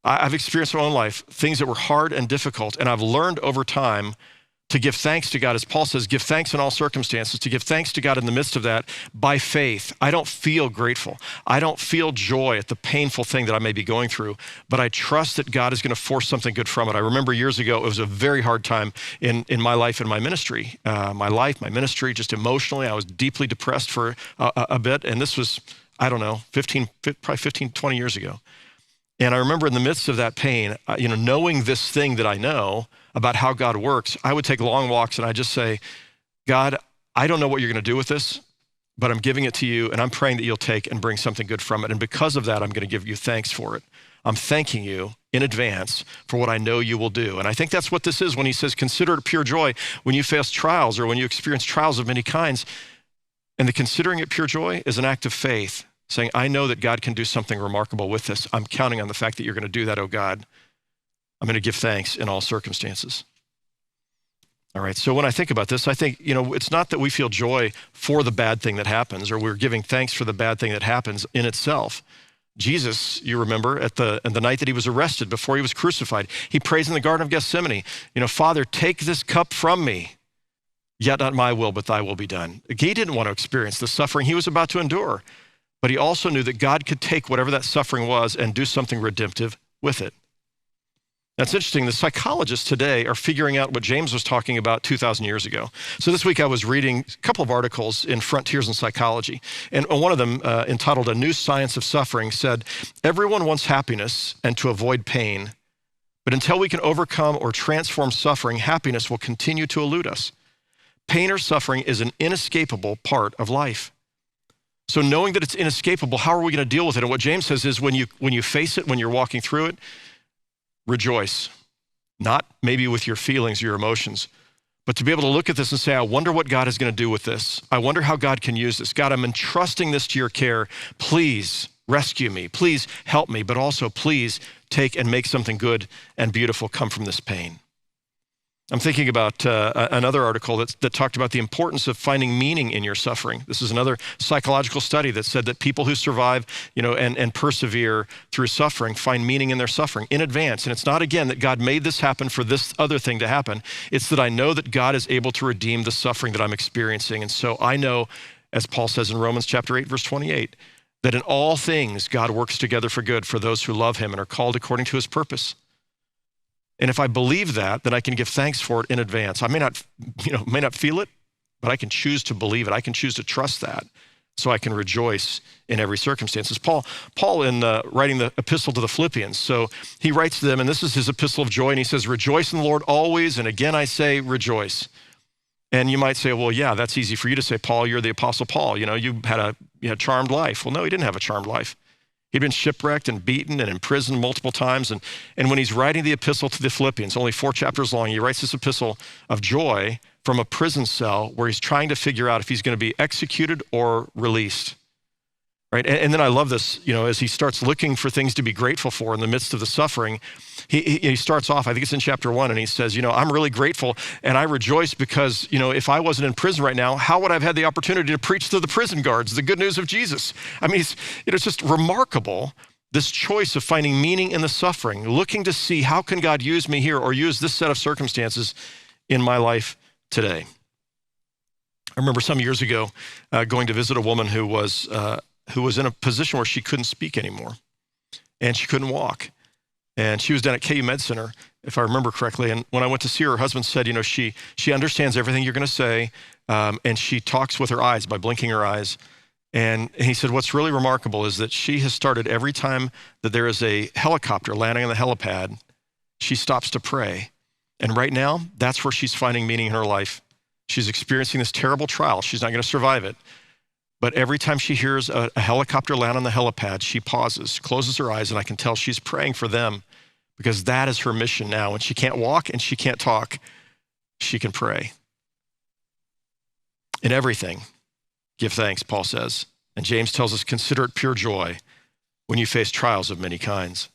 I've experienced in my own life things that were hard and difficult, and I've learned over time to give thanks to God. As Paul says, give thanks in all circumstances, to give thanks to God in the midst of that by faith. I don't feel grateful. I don't feel joy at the painful thing that I may be going through, but I trust that God is going to force something good from it. I remember years ago, it was a very hard time in my life and my ministry. My ministry, just emotionally, I was deeply depressed for a bit, and this was, I don't know, probably 15, 20 years ago. And I remember in the midst of that pain, knowing this thing that I know about how God works, I would take long walks and I'd just say, God, I don't know what you're going to do with this, but I'm giving it to you and I'm praying that you'll take and bring something good from it. And because of that, I'm going to give you thanks for it. I'm thanking you in advance for what I know you will do. And I think that's what this is when he says, consider it pure joy when you face trials or when you experience trials of many kinds. And the considering it pure joy is an act of faith, saying, I know that God can do something remarkable with this. I'm counting on the fact that you're going to do that, oh God. I'm going to give thanks in all circumstances. All right, so when I think about this, I think, it's not that we feel joy for the bad thing that happens or we're giving thanks for the bad thing that happens in itself. Jesus, you remember, at the night that he was arrested before he was crucified, he prays in the Garden of Gethsemane, Father, take this cup from me, yet not my will, but thy will be done. He didn't want to experience the suffering he was about to endure, but he also knew that God could take whatever that suffering was and do something redemptive with it. That's interesting. The psychologists today are figuring out what James was talking about 2,000 years ago. So this week I was reading a couple of articles in Frontiers in Psychology, and one of them, entitled A New Science of Suffering, said, everyone wants happiness and to avoid pain, but until we can overcome or transform suffering, happiness will continue to elude us. Pain or suffering is an inescapable part of life. So knowing that it's inescapable, how are we going to deal with it? And what James says is when you face it, when you're walking through it, rejoice, not maybe with your feelings, your emotions, but to be able to look at this and say, I wonder what God is going to do with this. I wonder how God can use this. God, I'm entrusting this to your care. Please rescue me. Please help me, but also please take and make something good and beautiful come from this pain. I'm thinking about another article that talked about the importance of finding meaning in your suffering. This is another psychological study that said that people who survive, and persevere through suffering find meaning in their suffering in advance. And it's not, again, that God made this happen for this other thing to happen. It's that I know that God is able to redeem the suffering that I'm experiencing. And so I know, as Paul says in Romans chapter 8, verse 28, that in all things God works together for good for those who love him and are called according to his purpose. And if I believe that, then I can give thanks for it in advance. I may not feel it, but I can choose to believe it. I can choose to trust that so I can rejoice in every circumstance. Paul in writing the Epistle to the Philippians, so he writes to them, and this is his epistle of joy, and he says, rejoice in the Lord always, and again I say rejoice. And you might say, well, yeah, that's easy for you to say, Paul, you're the Apostle Paul. You had a charmed life. Well, no, he didn't have a charmed life. He'd been shipwrecked and beaten and imprisoned multiple times. And when he's writing the epistle to the Philippians, only 4 chapters long, he writes this epistle of joy from a prison cell where he's trying to figure out if he's going to be executed or released. Right? And then I love this, as he starts looking for things to be grateful for in the midst of the suffering, he starts off, I think it's in chapter 1, and he says, I'm really grateful and I rejoice because, if I wasn't in prison right now, how would I have had the opportunity to preach to the prison guards the good news of Jesus? I mean, it's just remarkable, this choice of finding meaning in the suffering, looking to see how can God use me here or use this set of circumstances in my life today. I remember some years ago going to visit a woman who was in a position where she couldn't speak anymore and she couldn't walk. And she was down at KU Med Center, if I remember correctly. And when I went to see her husband said, she understands everything you're going to say. And she talks with her eyes by blinking her eyes. And he said, what's really remarkable is that she has started every time that there is a helicopter landing on the helipad, she stops to pray. And right now, that's where she's finding meaning in her life. She's experiencing this terrible trial. She's not going to survive it. But every time she hears a helicopter land on the helipad, she pauses, closes her eyes, and I can tell she's praying for them because that is her mission now. When she can't walk and she can't talk, she can pray. In everything, give thanks, Paul says. And James tells us, consider it pure joy when you face trials of many kinds.